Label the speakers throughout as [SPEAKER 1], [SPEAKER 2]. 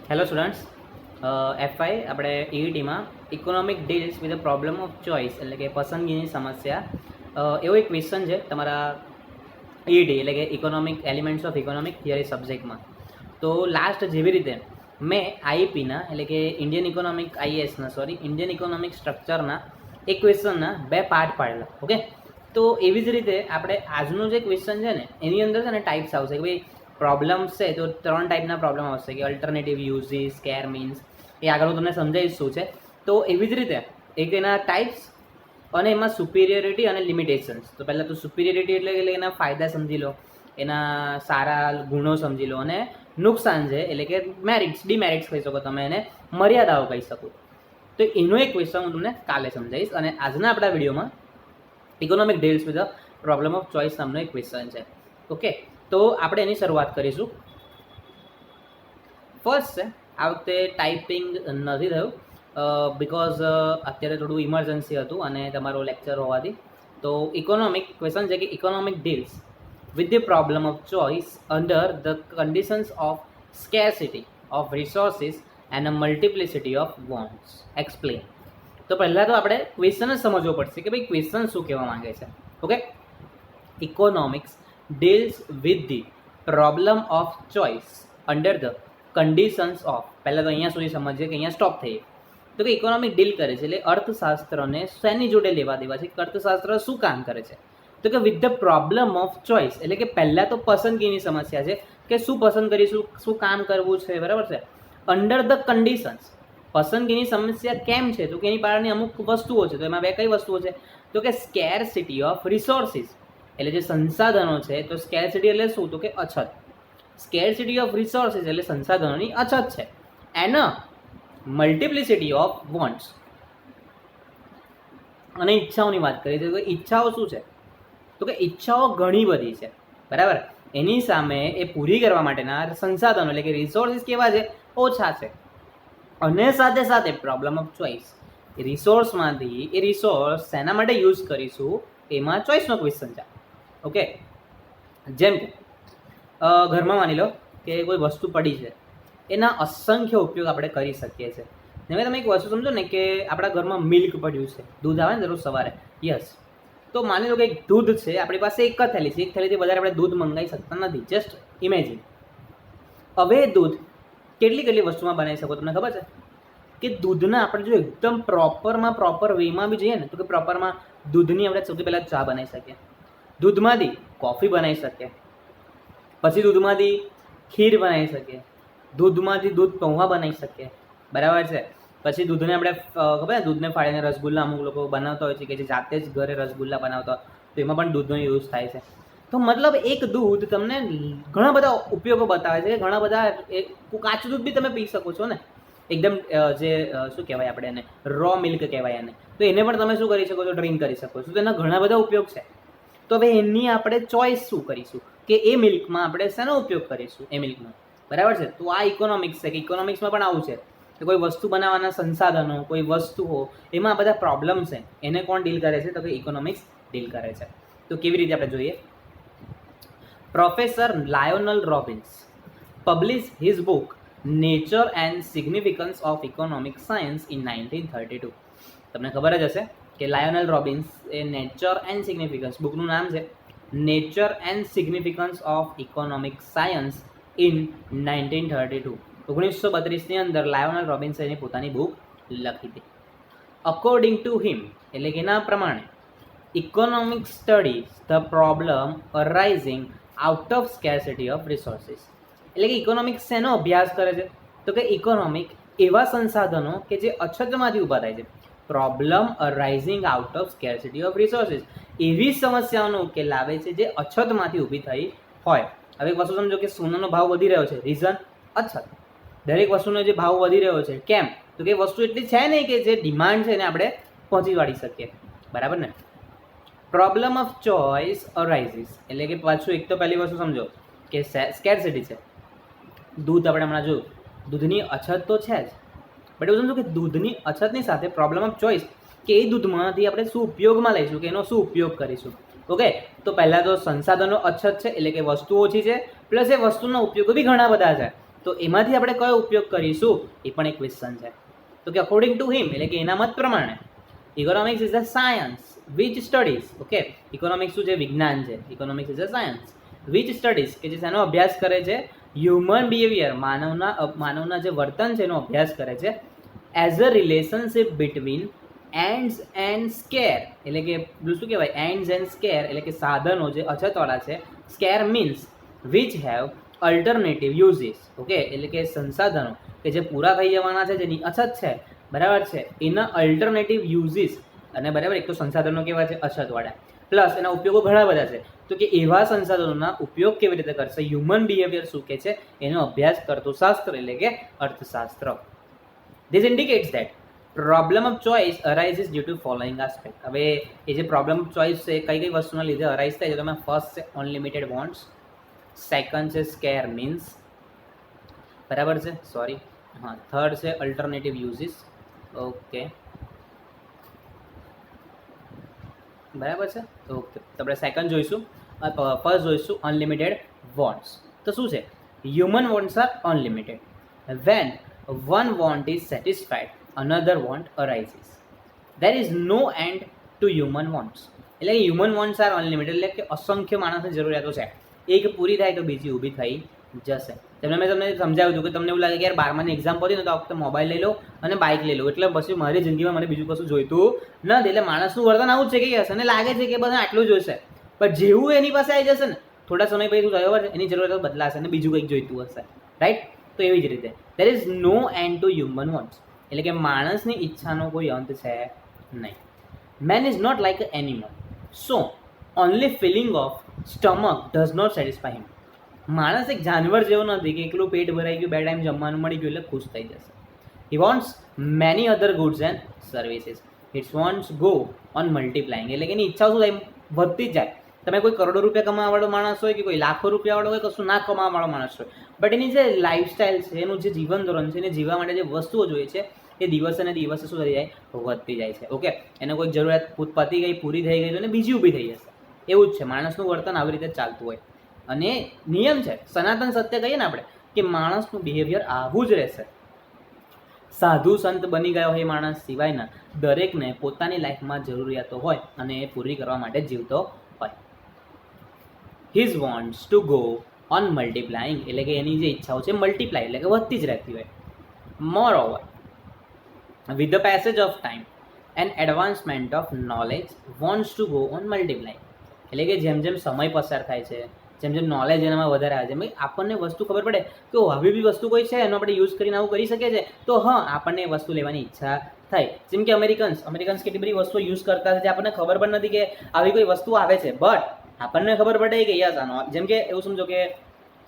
[SPEAKER 1] Hello students, એફઆઈ આપણે ઈઈટીમાં economic deals with a problem of choice એટલે કે પસંદગીની સમસ્યા એવો એક ક્વેશ્ચન છે તમારા ઈઈટી એટલે કે economic elements of economic theory સબ્જેક્ટમાં. તો લાસ્ટ જેવી રીતે મેં આઈઈપીના એટલે કે ઇન્ડિયન ઇકોનોમિક સ્ટ્રક્ચરના એક ક્વેશ્ચનના બે પાર્ટ પાડેલા. ઓકે, તો એવી જ રીતે આપણે આજનો જે ક્વેશ્ચન છે ને એની અંદર છે ને ટાઈપ્સ આવશે કે ભાઈ પ્રોબ્લેમ્સ છે તો 3 ટાઈપના પ્રોબ્લેમ આવશે કે અલ્ટરનેટિવ યુઝીસ, સ્કેર મીન્સ, એ આગળ હું તમને સમજાવીશ શું છે. તો એવી જ રીતે એક એના ટાઈપ્સ અને એમાં સુપિરિયરિટી અને લિમિટેશન્સ. તો પહેલાં તો સુપિરિયરિટી એટલે એના ફાયદા સમજી લો, એના સારા ગુણો સમજી લો, અને નુકસાન છે એટલે કે મેરિટ્સ, ડિમેરિટ્સ કહી શકો તમે, એને મર્યાદાઓ કહી શકો. તો એનો એક ક્વેશ્ચન હું તમને કાલે સમજાવીશ. અને આજના આપણા વિડીયોમાં economic deals with the problem of choice નામનો એક ક્વેશ્ચન છે. ઓકે, તો આપણે એની શરૂઆત કરીશું. ફર્સ્ટ છે, આ વખતે ટાઈપિંગ નથી થયું બિકોઝ અત્યારે થોડું ઇમરજન્સી હતું અને તમારો લેક્ચર હોવાથી. તો ઇકોનોમિક ક્વેશ્ચન છે કે economic deals with the problem of choice under the conditions of scarcity of resources and a multiplicity of wants. Explain. તો પહેલાં તો આપણે ક્વેશ્ચન જ સમજવો પડશે કે ભાઈ ક્વેશ્ચન શું કહેવા માંગે છે. Okay, economics deals with the problem of choice under the conditions of, પહેલાં તો અહીંયા સુધી સમજીએ કે અહીંયા સ્ટોપ થઈએ. તો કે ઇકોનોમિક ડીલ કરે છે એટલે અર્થશાસ્ત્રને શેની જોડે લેવા દેવા છે, અર્થશાસ્ત્ર શું કામ કરે છે. તો કે with the problem of choice એટલે કે પહેલાં તો પસંદગીની સમસ્યા છે કે શું પસંદ કરીશું, શું કામ કરવું છે, બરાબર છે. અંડર ધ કન્ડિશન્સ, પસંદગીની સમસ્યા કેમ છે તો કે એની પાસેની અમુક વસ્તુઓ છે. તો એમાં બે કઈ વસ્તુઓ છે તો કે સ્કેરસિટી ઓફ રિસોર્સિસ એટલે જે સંસાધનો છે. તો સ્કેરસિટી એટલે શું તો કે અછત. સ્કેરસિટી ઓફ રિસોર્સિસ એટલે સંસાધનોની અછત છે. એન્ડ મલ્ટિપ્લિસિટી ઓફ વોન્ટ્સ, અને ઈચ્છાઓની વાત કરીએ તો ઈચ્છાઓ શું છે તો કે ઈચ્છાઓ ઘણી બધી છે, બરાબર. એની સામે એ પૂરી કરવા માટેના સંસાધનો એટલે કે રિસોર્સિસ કેવા છે, ઓછા છે. અને સાથે સાથે પ્રોબ્લેમ ઓફ ચોઇસ, એ રિસોર્સમાંથી એ રિસોર્સ શેના માટે યુઝ કરીશું એમાં ચોઇસનો ક્વેશ્ચન છે. ઓકે, જેમ કે ઘરમાં માની લો કે કોઈ વસ્તુ પડી છે, એના અસંખ્ય ઉપયોગ આપણે કરી શકીએ છીએ. હવે તમે એક વસ્તુ સમજો ને કે આપણા ઘરમાં મિલ્ક પડ્યું છે, દૂધ આવે ને દરરોજ સવારે, યસ. તો માની લો કે એક દૂધ છે, આપણી પાસે એક જ થેલી છે, એક થેલીથી વધારે આપણે દૂધ મંગાવી શકતા નથી. Just imagine. હવે દૂધ કેટલી વસ્તુમાં બનાવી શકો તમને ખબર છે કે દૂધના આપણે જો એકદમ પ્રોપર વેમાં બી જઈએ ને તો કે પ્રોપરમાં દૂધની આપણે સૌથી પહેલાં ચા બનાવી શકીએ, દૂધમાંથી કોફી બનાવી શકીએ, પછી દૂધમાંથી ખીર બનાવી શકીએ, દૂધમાંથી દૂધ પૌવા બનાવી શકીએ, બરાબર છે. પછી દૂધને આપણે ખબર ને દૂધને ફાડીને રસગુલ્લા અમુક લોકો બનાવતા હોય છે કે જે જાતે જ ઘરે રસગુલ્લા બનાવતા હોય, તો એમાં પણ દૂધનો યુઝ થાય છે. તો મતલબ એક દૂધ તમને ઘણા બધા ઉપયોગો બતાવે છે. ઘણા બધા કાચું દૂધ બી તમે પી શકો છો ને, એકદમ જે શું કહેવાય આપણે એને રો મિલ્ક કહેવાય એને, તો એને પણ તમે શું કરી શકો છો, ડ્રિંક કરી શકો છો. તો એના ઘણા બધા ઉપયોગ છે. તો હવે એની આપણે ચોઇસ શું કરીશું કે એ મિલ્કમાં આપણે શેનો ઉપયોગ કરીશું, એ મિલ્કનો, બરાબર છે. તો આ ઇકોનોમિક્સ છે કે ઇકોનોમિક્સમાં પણ આવું છે કે કોઈ વસ્તુ બનાવવાના સંસાધનો, કોઈ વસ્તુઓ, એમાં બધા પ્રોબ્લેમ છે, એને કોણ ડીલ કરે છે તો કે ઇકોનોમિક્સ ડીલ કરે છે. તો કેવી રીતે આપણે જોઈએ. Professor લાયોનલ Robbins published his book Nature and Significance of Economic Science in 1932. તમને ખબર જ હશે કે લાયોનલ રોબિન્સ એ નેચર એન્ડ સિગ્નિફિકન્સ, બુકનું નામ છે nature and significance of economic science in 1932. 1932ની અંદર લાયોનલ રોબિન્સે એની પોતાની બુક લખી હતી. અકોર્ડિંગ ટુ હિમ એટલે કે એના પ્રમાણે economics studies the problem arising out of scarcity of resources. એટલે કે ઇકોનોમિક્સ શેનો અભ્યાસ કરે છે તો કે ઇકોનોમિક એવા સંસાધનો કે જે અછતમાંથી ઊભા થાય છે. Problem arising out of scarcity of resources, એવી સમસ્યાઓનો ઉકેલ લાવે છે જે અછતમાંથી ઊભી થઈ હોય. હવે એક વસ્તુ સમજો કે સોનાનો ભાવ વધી રહ્યો છે, રીઝન અછત. દરેક વસ્તુનો જે ભાવ વધી રહ્યો છે કેમ તો કે વસ્તુ એટલી છે નહીં કે જે ડિમાન્ડ છે એને આપણે પહોંચી વાળી શકીએ, બરાબર ને. પ્રોબ્લેમ ઓફ ચોઇસ અરાઇઝિસ એટલે કે પાછું એક તો પહેલી વસ્તુ સમજો કે સ્કેરસિટી છે. દૂધ આપણે હમણાં જોયું, દૂધની અછત તો છે જ, બટ એવું સમજો કે દૂધની અછતની સાથે પ્રોબ્લેમ ઓફ ચોઇસ કે એ દૂધમાંથી આપણે શું ઉપયોગમાં લઈશું કે એનો શું ઉપયોગ કરીશું. ઓકે, તો પહેલાં તો સંસાધનો અછત છે એટલે કે વસ્તુ ઓછી છે, પ્લસ એ વસ્તુના ઉપયોગો બી ઘણા બધા છે. તો એમાંથી આપણે કયો ઉપયોગ કરીશું એ પણ એક ક્વેશ્ચન છે. તો કે અકોર્ડિંગ ટુ હિમ એટલે કે એના મત પ્રમાણે economics is a science which studies. Okay, economics શું છે? વિજ્ઞાન છે. Economics is a science which studies કે જે શેનો અભ્યાસ કરે છે? હ્યુમન બિહેવિયર, માનવના જે વર્તન છે એનો અભ્યાસ કરે છે. As a relationship between ends and scarce એટલે કે શું કહેવાય? એન્ડ્સ એન્ડ સ્કેર એટલે કે સાધનો જે અછતવાળા છે. Square means which have alternative uses. Okay, એટલે કે સંસાધનો કે જે પૂરા થઈ જવાના છે, જેની અછત છે, બરાબર છે, એના અલ્ટરનેટિવ યુઝીસ. અને બરાબર, એક તો સંસાધનો કેવા છે? અછતવાળા. પ્લસ એના ઉપયોગો ઘણા બધા છે. તો કે એવા સંસાધનોના ઉપયોગ કેવી રીતે કરશે? હ્યુમન બિહેવિયર શું કે છે એનો અભ્યાસ કરતો શાસ્ત્ર એટલે કે અર્થશાસ્ત્ર. This indicates that problem of choice arises due to following aspect. હવે એ જે પ્રોબ્લેમ ઓફ ચોઇસ છે કઈ કઈ વસ્તુના લીધે અરાઇઝ થાય છે? તમે ફર્સ્ટ છે અનલિમિટેડ વોન્ટ્સ, સેકન્ડ છે સ્કેર મીન્સ, બરાબર છે, સોરી, હા, થર્ડ છે અલ્ટરનેટિવ યુઝીસ. ઓકે, બરાબર છે. ઓકે, તો આપણે સેકન્ડ જોઈશું, ફર્સ્ટ જોઈશું અનલિમિટેડ વોન્ટ્સ. તો શું છે? Human wants are unlimited. When one want is satisfied another want arises. There is no end to human wants. એટલે હ્યુમન વોન્ટ્સ આર અનલિમિટેડ એટલે કે અસંખ્ય માણસની જરૂરિયાતો છે. એક પૂરી થાય તો બીજી ઊભી થઈ જશે. મેં તમને સમજાવ્યું હતું કે તમને એવું લાગે કે યાર 12માની એક્ઝામ પડી ને તો આ વખતે મોબાઈલ લઈ લો અને બાઇક લઈ લો, એટલે પછી મારી જિંદગીમાં મને બીજું કશું જોઈતું નથી. એટલે માણસનું વર્તન આવું જ છે કે હશે અને લાગે છે કે બધા આટલું જોઈશે, પણ જેવું એની પાસે આવી જશે ને થોડા સમય પછી શું થયો એની જરૂરિયાતો બદલાશે અને બીજું કંઈક જોઈતું હશે, રાઈટ? તો એવી જ રીતે there is no end to human wants એટલે કે માણસની ઈચ્છાનો કોઈ અંત છે નહીં. Man is not like a animal, so only filling of stomach does not satisfy him. માણસ એક જાનવર જેવો નથી કે એકલું પેટ ભરાઈ ગયું, 2 ટાઈમ જમવાનું મળી ગયું એટલે ખુશ થઈ જશે. He wants many other goods and services. Its wants go on multiplying એટલે કે એની ઈચ્છા શું થાય? વધતી જ જાય. તમે કોઈ કરોડો રૂપિયા કમાવાવાળો માણસ હોય કે કોઈ લાખો રૂપિયાવાળો હોય, કશું ના કમાવાવાળો માણસ હોય, બટ એની જે લાઈફસ્ટાઈલ છે, એનું જે જીવન ધોરણ છે, એને જીવવા માટે જે વસ્તુઓ જોઈએ છે એ દિવસે ને દિવસે શું થઈ જાય? વધતી જાય છે. ઓકે, એને કોઈ જરૂરિયાત પતી ગઈ, પૂરી થઈ ગઈ અને બીજી ઊભી થઈ જશે. એવું જ છે, માણસનું વર્તન આવી રીતે ચાલતું હોય. અને નિયમ છે, સનાતન સત્ય કહીએ ને આપણે કે માણસનું બિહેવિયર આવું જ રહેશે. સાધુ સંત બની ગયો હોય માણસ સિવાયના દરેકને પોતાની લાઈફમાં જરૂરિયાતો હોય અને એ પૂરી કરવા માટે જીવતો હોય. His wants to go on multiplying એટલે કે એની જે ઈચ્છાઓ છે મલ્ટીપ્લાય એટલે કે વધતી જ રહેતી હોય. મોર over with the passage of time and advancement of knowledge wants to go on multiplying એટલે કે જેમ જેમ સમય પસાર થાય છે, જેમ જેમ નોલેજ એનામાં વધારે આવે છે, ભાઈ આપણને વસ્તુ ખબર પડે કે આવી બી વસ્તુ કોઈ છે એનો આપણે યુઝ કરીને આવું કરી શકીએ છીએ, તો હા આપણને એ વસ્તુ લેવાની ઈચ્છા થાય. જેમ કે અમેરિકન્સ કેટલી બધી વસ્તુઓ યુઝ કરતા છે જે આપણને ખબર પણ નથી કે આવી કોઈ વસ્તુ આવે છે, બટ આપણને ખબર પડે કે યસ આનો, જેમ કે એવું સમજો કે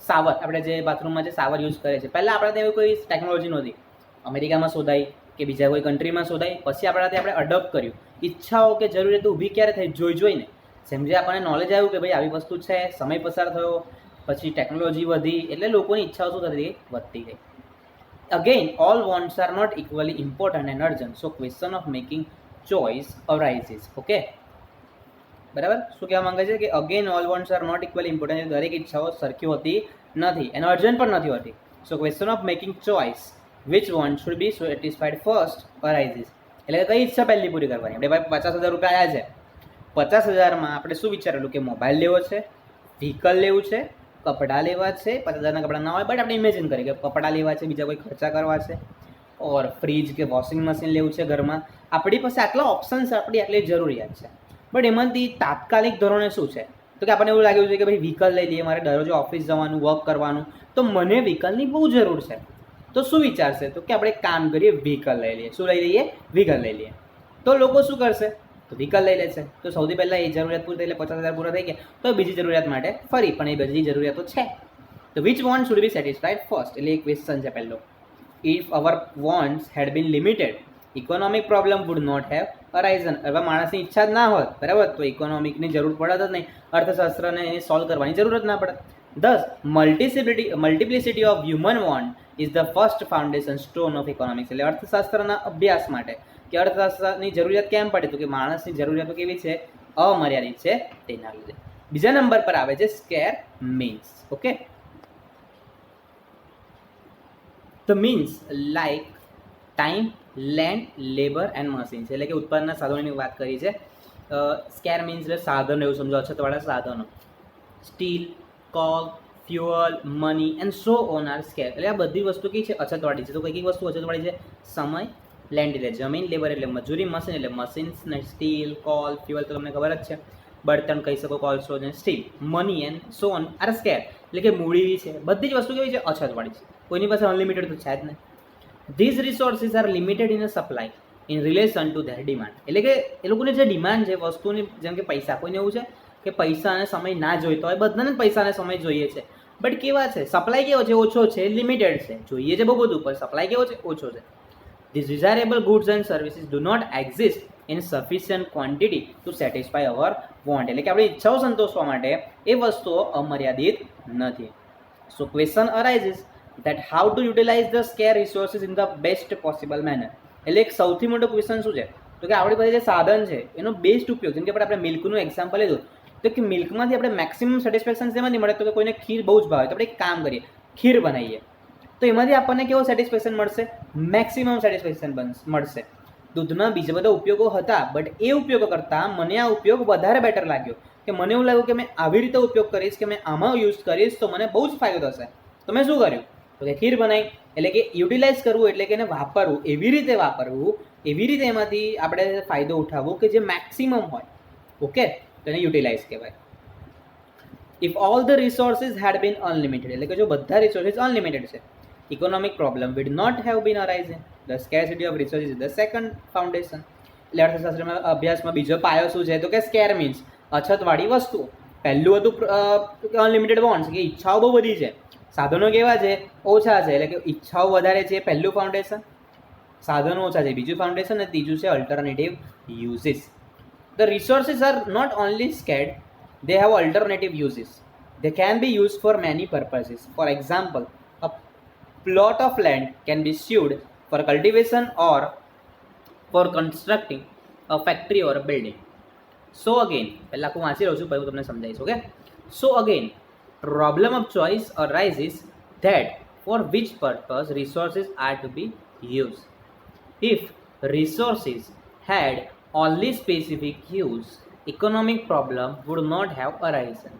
[SPEAKER 1] સાવર, આપણે જે બાથરૂમમાં જે સાવર યુઝ કરે છે, પહેલાં આપણે ત્યાં એવી કોઈ ટેકનોલોજી નહોતી, અમેરિકામાં શોધાઈ કે બીજા કોઈ કન્ટ્રીમાં શોધાઈ, પછી આપણાથી આપણે અડોપ્ટ કર્યું. ઈચ્છાઓ કે જરૂરિયાતો ઊભી ક્યારે થઈ? જોઈને. જેમ જે આપણને નોલેજ આવ્યું કે ભાઈ આવી વસ્તુ છે, સમય પસાર થયો, પછી ટેકનોલોજી વધી, એટલે લોકોની ઈચ્છાઓ શું થતી ગઈ? વધતી ગઈ. Again all wants are not equally important and urgent, so question of making choice arises. Okay, બરાબર? શું કહેવા માંગે છે કે again all wants are not equally important, દરેક ઈચ્છાઓ સરખી હોતી નથી અને અર્જન્ટ પણ નથી હોતી. So question of making choice which want should be satisfied first arises એટલે કે કઈ ઈચ્છા પહેલી પૂરી કરવાની? આપણે ભાઈ 50,000 રૂપિયા આવ્યા છે, 50,000માં આપણે શું વિચારેલું કે મોબાઈલ લેવો છે, વ્હીકલ લેવું છે, કપડાં લેવા છે, 50,000ના કપડાં ના હોય બટ આપણે ઇમેજિન કરીએ કે કપડાં લેવા છે, બીજા કોઈ ખર્ચા કરવા છે, ઓર ફ્રીજ કે વોશિંગ મશીન લેવું છે ઘરમાં. આપણી પાસે આટલા ઓપ્શન્સ, આપણી આટલી જરૂરિયાત છે, બટ એમાંથી તાત્કાલિક ધોરણે શું છે તો કે આપણને એવું લાગ્યું છે કે ભાઈ વ્હીકલ લઈ લઈએ, મારે દરરોજ ઓફિસ જવાનું, વર્ક કરવાનું, તો મને વ્હીકલની બહુ જરૂર છે. તો શું વિચારશે? તો કે આપણે એક કામ કરીએ, વ્હીકલ લઈ લઈએ. શું લઈ લઈએ? વ્હીકલ લઈ લઈએ. તો લોકો શું કરશે? તો વ્હીકલ લઈ લેશે. તો સૌથી પહેલાં એ જરૂરિયાત પૂરી થઈ એટલે 50,000 પૂરા થઈ ગયા, તો બીજી જરૂરિયાત માટે ફરી પણ એ બધી જરૂરિયાતો છે. તો which want should be satisfied first એટલે એ ક્વેશ્ચન છે પહેલો. If our wants had been limited economic problem would not have arisen. હવે માણસની ઈચ્છા જ ના હોત, બરાબર, તો ઇકોનોમિકની જરૂર પડત જ નહીં, અર્થશાસ્ત્રને એને સોલ્વ કરવાની જરૂર જ ના પડે. Thus, multiplicity of human want is the first foundation stone of economics. એટલે અર્થશાસ્ત્રના અભ્યાસ માટે કે અર્થશાસ્ત્રની જરૂરિયાત કેમ પડે તો કે માણસની જરૂરિયાતો કેવી છે? અમર્યાદિત છે તેના લીધે. બીજા નંબર પર આવે છે square means. Okay, the means like time, land, labour and machines, એટલે કે ઉત્પાદનના સાધનોની વાત કરી છે. સ્કેર મીન્સ એટલે સાધનો, એવું સમજો, અછતવાળા સાધનો. Steel, call, fuel, money and so on R square, એટલે આ બધી વસ્તુ કઈ છે? અછતવાળી છે. તો કઈ કઈ વસ્તુ અછતવાળી છે? સમય, લેન્ડ એટલે જમીન, લેબર એટલે મજૂરી, મશીન એટલે મશીન્સ ને સ્ટીલ, કોલ, ફ્યુઅલ તો તમને ખબર જ છે, બળતણ કહી શકો, કોલસો ને steel, money and so on R square, એટલે કે મૂડી છે. બધી જ વસ્તુ કેવી છે? અછતવાળી છે. કોઈની પાસે અનલિમિટેડ તો છે જ નહીં. These resources are limited in a supply in relation to their demand, એટલે કે એ લોકોની જે ડિમાન્ડ છે વસ્તુની, જેમ કે પૈસા, કોઈને એવું છે કે પૈસા અને સમય ના જોઈતો હોય, બધાને પૈસા અને સમય જોઈએ છે, બટ કેવા છે? સપ્લાય કેવો છે? ઓછો છે, લિમિટેડ છે. જોઈએ છે બહુ બધું, પણ સપ્લાય કેવો છે? ઓછો છે. These desirable goods and services do not exist in sufficient quantity to satisfy our want, એટલે કે આપણી ઈચ્છાઓ સંતોષવા માટે એ વસ્તુઓ અમર્યાદિત નથી. So question arises that how to utilize the scarce resources in the best possible manner, એટલે એક સૌથી મોટો ક્વેશ્ચન શું છે? તો કે આપણી પાસે જે સાધન છે એનો બેસ્ટ ઉપયોગ, જેમ કે આપણે મિલ્કનું એક્ઝામ્પલ લીધું, તો કે મિલ્કમાંથી આપણે મેક્સિમમ સેટિસ્ફેક્શન શેમાંથી મળે? તો કે કોઈને ખીર બહુ જ ભાવે, તો આપણે એક કામ કરીએ, ખીર બનાવીએ, તો એમાંથી આપણને કેવો સેટિસ્ફેક્શન મળશે? મેક્સિમમ સેટિસ્ફેક્શન મળશે. દૂધના બીજા બધા ઉપયોગો હતા, બટ એ ઉપયોગો કરતાં મને આ ઉપયોગ વધારે બેટર લાગ્યો, કે મને એવું લાગ્યું કે મેં આવી રીતે ઉપયોગ કરીશ, કે મેં આમાં યુઝ કરીશ તો મને બહુ જ ફાયદો થશે. તો મેં શું કર્યું? તો કે ખીર બનાવી, એટલે કે યુટિલાઇઝ કરવું, એટલે કે એને વાપરવું, એવી રીતે વાપરવું, એવી રીતે એમાંથી આપણે ફાયદો ઉઠાવવો કે જે મેક્સિમમ હોય. ઓકે, તો એને યુટિલાઇઝ કહેવાય. If all the resources had been unlimited, એટલે કે જો બધા રિસોર્સિસ અનલિમિટેડ છે, economic problem would not have been arising. The scarcity of resources is the second foundation. એટલે અર્થશાસ્ત્રમાં અભ્યાસમાં બીજો પાયો શું છે? તો કે સ્કેર મીન્સ અછતવાળી વસ્તુ. પહેલું હતું અનલિમિટેડ વોન્ટ્સ, કે ઈચ્છાઓ બહુ બધી છે, સાધનો કેવા છે? ઓછા છે, એટલે કે ઈચ્છાઓ વધારે છે, પહેલું ફાઉન્ડેશન. સાધનો ઓછા છે, બીજું ફાઉન્ડેશન. અને ત્રીજું છે alternative uses. The resources are not only scarce, they have alternative uses. They can be used for many purposes. For example, a plot of land can be sued for cultivation or for constructing a factory or a building. So again, પહેલા હું વાંચી રહ્યો છું, પછી હું તમને સમજાવીશ. Okay, so again, problem of choice arises that for which purpose resources are to be used. If resources had only specific use, economic problem would not have arisen.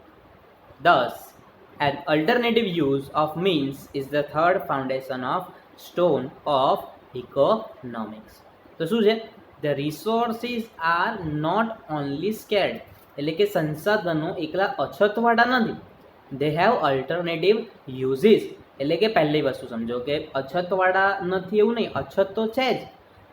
[SPEAKER 1] Thus, an alternative use of means is the third foundation of stone of economics. તો શું છે? The resources are not only scarce, એટલે કે સંસાધનો એકલા અછતવાળા નથી. They have alternative uses, એટલે કે પહેલી વસ્તુ સમજો કે અછતવાળા નથી એવું નહીં, અછત તો છે જ,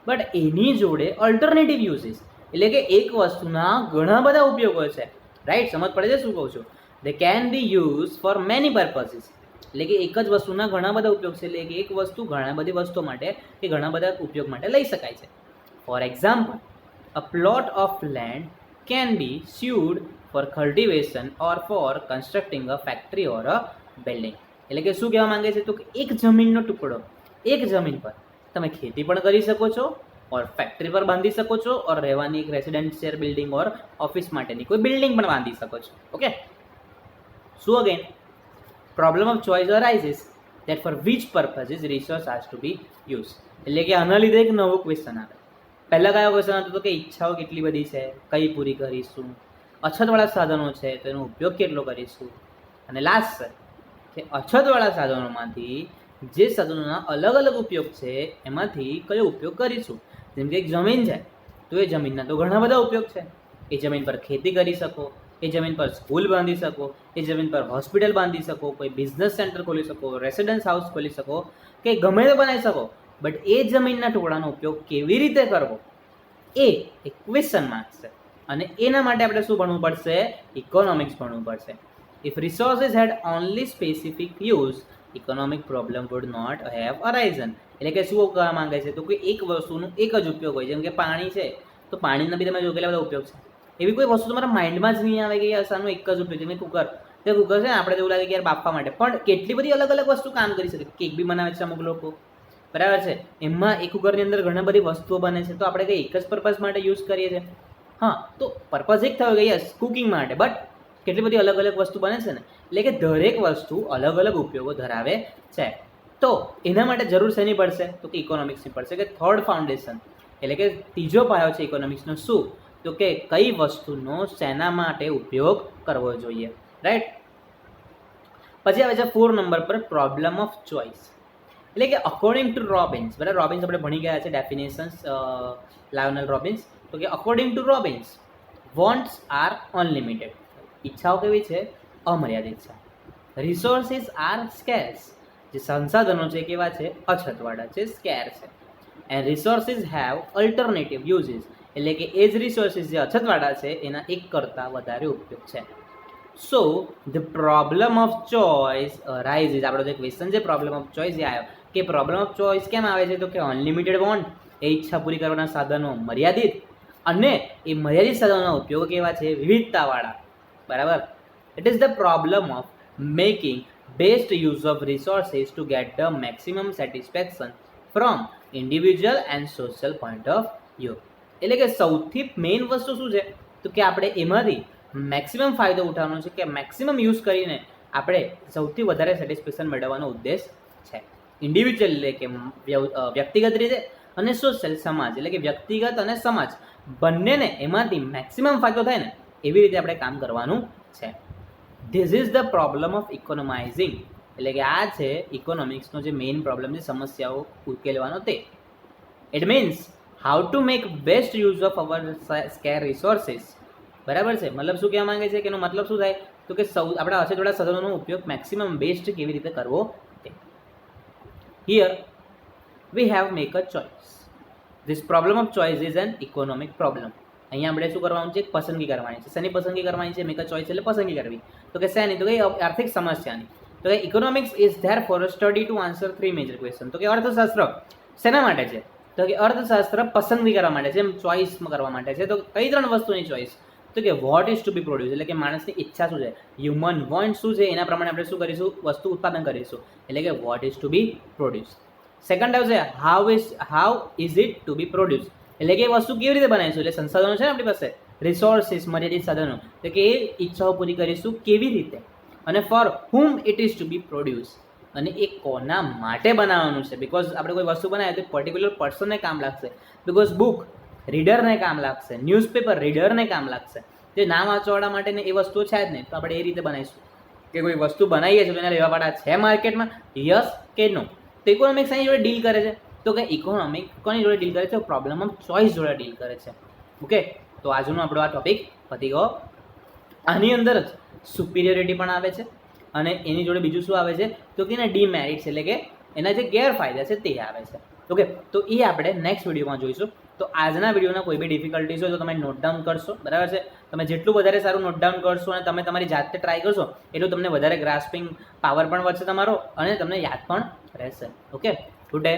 [SPEAKER 1] બટ એની જોડે અલ્ટરનેટિવ યુઝિસ, એટલે કે એક વસ્તુના ઘણા બધા ઉપયોગો છે. રાઈટ, સમજ પડે છે શું કહું છું? They can be used for many purposes, એટલે કે એક જ વસ્તુના ઘણા બધા ઉપયોગ છે, એટલે કે એક વસ્તુ ઘણા બધી વસ્તુઓ માટે કે ઘણા બધા ઉપયોગ માટે લઈ શકાય છે. For example, a plot of land can be sued for cultivation or for constructing a factory or a building. એટલે કે શું કહેવા માંગે છે? તો કે એક જમીનનો ટુકડો, એક જમીન પર તમે ખેતી પણ કરી શકો છો, ઓર ફેક્ટરી પર બાંધી શકો છો, ઓર રહેવાની એક રેસિડેન્શિયલ બિલ્ડિંગ ઓર ઓફિસ માટેની કોઈ બિલ્ડિંગ પણ બાંધી શકો છો. Okay, so again, problem of choice arises that for which purposes resource has to be used. એટલે કે આના લીધે એક નવો ક્વેશ્ચન આવે. પહેલા કયો ક્વેશ્ચન હતો? તો કે ઈચ્છાઓ કેટલી બધી છે, કઈ પૂરી કરીશું, અછતવાળા સાધનો છે તો એનો ઉપયોગ કેટલો કરીશું, અને લાસ્ટ છે કે અછતવાળા સાધનોમાંથી જે સાધનોના અલગ અલગ ઉપયોગ છે એમાંથી કયો ઉપયોગ કરીશું. જેમ કે એક જમીન છે, તો એ જમીનના તો ઘણા બધા ઉપયોગ છે. એ જમીન પર ખેતી કરી શકો, એ જમીન પર સ્કૂલ બાંધી શકો, એ જમીન પર હોસ્પિટલ બાંધી શકો, કોઈ બિઝનેસ સેન્ટર ખોલી શકો, રેસિડન્સ હાઉસ ખોલી શકો, કે ગમે તે બનાવી શકો. બટ એ જમીનના ટુકડાનો ઉપયોગ કેવી રીતે કરવો એ એક ક્વેશ્ચન માર્ક છે. અને એના માટે આપણે શું ભણવું પડશે? ઇકોનોમિક્સ ભણવું પડશે. If resources had only specific use, economic problem would not have arisen. એટલે કે શું કહેવા માંગે છે? તો કે એક વસ્તુનો એક જ ઉપયોગ હોય, જેમ કે પાણી છે તો પાણીના બી તમે જો કેટલા બધા ઉપયોગ છે. એવી કોઈ વસ્તુ તમારા માઇન્ડમાં જ નહીં આવે કે યાર આનો એક જ ઉપયોગ છે. કુકર, તે કુકર છે ને આપણે એવું લાગે કે યાર બાફવા માટે, પણ કેટલી બધી અલગ અલગ વસ્તુ કામ કરી શકે. કેક બી બનાવે છે અમુક લોકો, બરાબર છે, એમાં એક કુકરની અંદર ઘણા બધી વસ્તુઓ બને છે, તો આપણે કંઈ એક જ પર્પઝ માટે યુઝ કરીએ છીએ. હા, તો પર્પઝ એક થયો કે યસ કુકિંગ માટે, બટ કેટલી બધી અલગ અલગ વસ્તુ બને છે ને, એટલે કે દરેક વસ્તુ અલગ અલગ ઉપયોગો ધરાવે છે. તો એના માટે જરૂર શેની પડશે તો કે ઇકોનોમિક્સની પડશે કે થર્ડ ફાઉન્ડેશન એટલે કે ત્રીજો પાયો છે ઇકોનોમિક્સનો શું તો કે કઈ વસ્તુનો શેના માટે ઉપયોગ કરવો જોઈએ, રાઈટ. પછી આવે છે 4 નંબર પર પ્રોબ્લેમ ઓફ ચોઇસ એટલે કે અકોર્ડિંગ ટુ રોબિન્સ, બરાબર. રોબિન્સ આપણે ભણી ગયા છે ડેફિનેશન્સ, લાયોનેલ રોબિન્સ. તો કે according to Robbins wants are unlimited, ઈચ્છાઓ કેવી છે અમર્યાદિત છે. રિસોર્સિસ આર સ્કેર્સ, જે સંસાધનો છે કેવા છે અછતવાળા છે, સ્કેર છે. And resources have alternative uses એટલે કે એ જ રિસોર્સિસ જે અછતવાળા છે એના એક કરતાં વધારે ઉપયોગ છે. So the problem of choice rises, આપણો જે ક્વેશ્ચન છે પ્રોબ્લેમ ઓફ ચોઇસ એ આવ્યો કે પ્રોબ્લેમ ઓફ ચોઇસ કેમ આવે છે તો કે અનલિમિટેડ વોન્ટ, એ ઈચ્છા પૂરી કરવાના સાધનો મર્યાદિત, અને એ મર્યાદિત સાધનોના ઉપયોગ કેવા છે વિવિધતાવાળા, બરાબર. It is the problem of making best use of resources two get the maximum satisfaction from individual and social point of view. એટલે કે સૌથી મેઇન વસ્તુ શું છે તો કે આપણે એમાંથી મેક્સિમમ ફાયદો ઉઠાવવાનો છે કે મેક્સિમમ યુઝ કરીને આપણે સૌથી વધારે સેટિસ્ફેક્શન મેળવવાનો ઉદ્દેશ છે. ઇન્ડિવિજ્યુઅલ એટલે કે વ્યક્તિગત રીતે, અને સોશિયલ સમાજ એટલે કે વ્યક્તિગત અને સમાજ બંનેને એમાંથી મેક્સિમમ ફાયદો થાય ને એવી રીતે આપણે કામ કરવાનું છે. This is the problem of economising એટલે કે આ છે ઇકોનોમિક્સનો જે મેઇન પ્રોબ્લેમ છે, સમસ્યાઓ ઉકેલવાનો તે. It means how to make best use of our square resources, બરાબર છે. મતલબ શું કહેવા માંગે છે કે એનો મતલબ શું થાય તો કે આપણા અછતવાળા સાધનોનો ઉપયોગ મેક્સિમમ બેસ્ટ કેવી રીતે કરવો તે. Here we have make a choice. This problem of choice is an economic problem. અહીંયા આપણે શું કરવાનું છે પસંદગી કરવાની છે. શેની પસંદગી કરવાની છે મેક અ ચોઇસ એટલે પસંદગી કરવી. તો કે શેની તો કે આર્થિક સમસ્યાની. તો કે economics is there for a study to answer 3 major question. તો કે અર્થશાસ્ત્ર શેના માટે છે તો કે અર્થશાસ્ત્ર પસંદગી કરવા માટે છે, એમ ચોઇસ કરવા માટે છે. તો કઈ 3 વસ્તુની ચોઇસ તો કે what is to be produce એટલે કે માણસની ઈચ્છા શું છે, હ્યુમન વોન્ટ શું છે, એના પ્રમાણે આપણે શું કરીશું વસ્તુ ઉત્પાદન કરીશું એટલે કે what is to be produce. Second આવશે how is it to be produce એટલે કે એ વસ્તુ કેવી રીતે બનાવીશું, એટલે સંસાધનો છે ને આપણી પાસે રિસોર્સિસ મર્યાદિત સાધનો, તો કે એ ઈચ્છાઓ પૂરી કરીશું કેવી રીતે, અને for whom it is to be produce અને એ કોના માટે બનાવવાનું છે. બિકોઝ આપણે કોઈ વસ્તુ બનાવીએ તો પર્ટિક્યુલર પર્સનને કામ લાગશે. બિકોઝ બુક રીડરને કામ લાગશે, ન્યૂઝપેપર રીડરને કામ લાગશે. જે ના વાંચવાવાળા માટે એ વસ્તુઓ છે જ નહીં, તો આપણે એ રીતે બનાવીશું કે કોઈ વસ્તુ બનાવીએ છીએ તો એના લેવાવાળા છે માર્કેટમાં, યસ કે નો. તો ઇકોનોમિક્સ એની જોડે ડીલ કરે છે તો કે ઇકોનોમિક કોની જોડે ડીલ કરે છે પ્રોબ્લેમ ઓફ ચોઇસ જોડે ડીલ કરે છે. ઓકે, તો આજનો આપણો આ ટોપિક પતી ગયો. આની અંદર જ સુપિરિયોરિટી પણ આવે છે અને એની જોડે બીજું શું આવે છે તો કે એના ડીમેરિટ્સ એટલે કે એના જે ગેરફાયદા છે તે આવે છે. ઓકે, તો એ આપણે નેક્સ્ટ વિડીયોમાં જોઈશું. તો આજના વિડીયોના કોઈ બી ડિફિકલ્ટીઝ હોય તો તમે નોટ ડાઉન કરશો, બરાબર છે. તમે જેટલું વધારે સારું નોટ ડાઉન કરશો અને તમે તમારી જાતે ટ્રાય કરશો એટલું તમને વધારે ગ્રાસ્પિંગ પાવર પણ વધશે તમારો અને તમને યાદ પણ રહેશે. Okay, good day.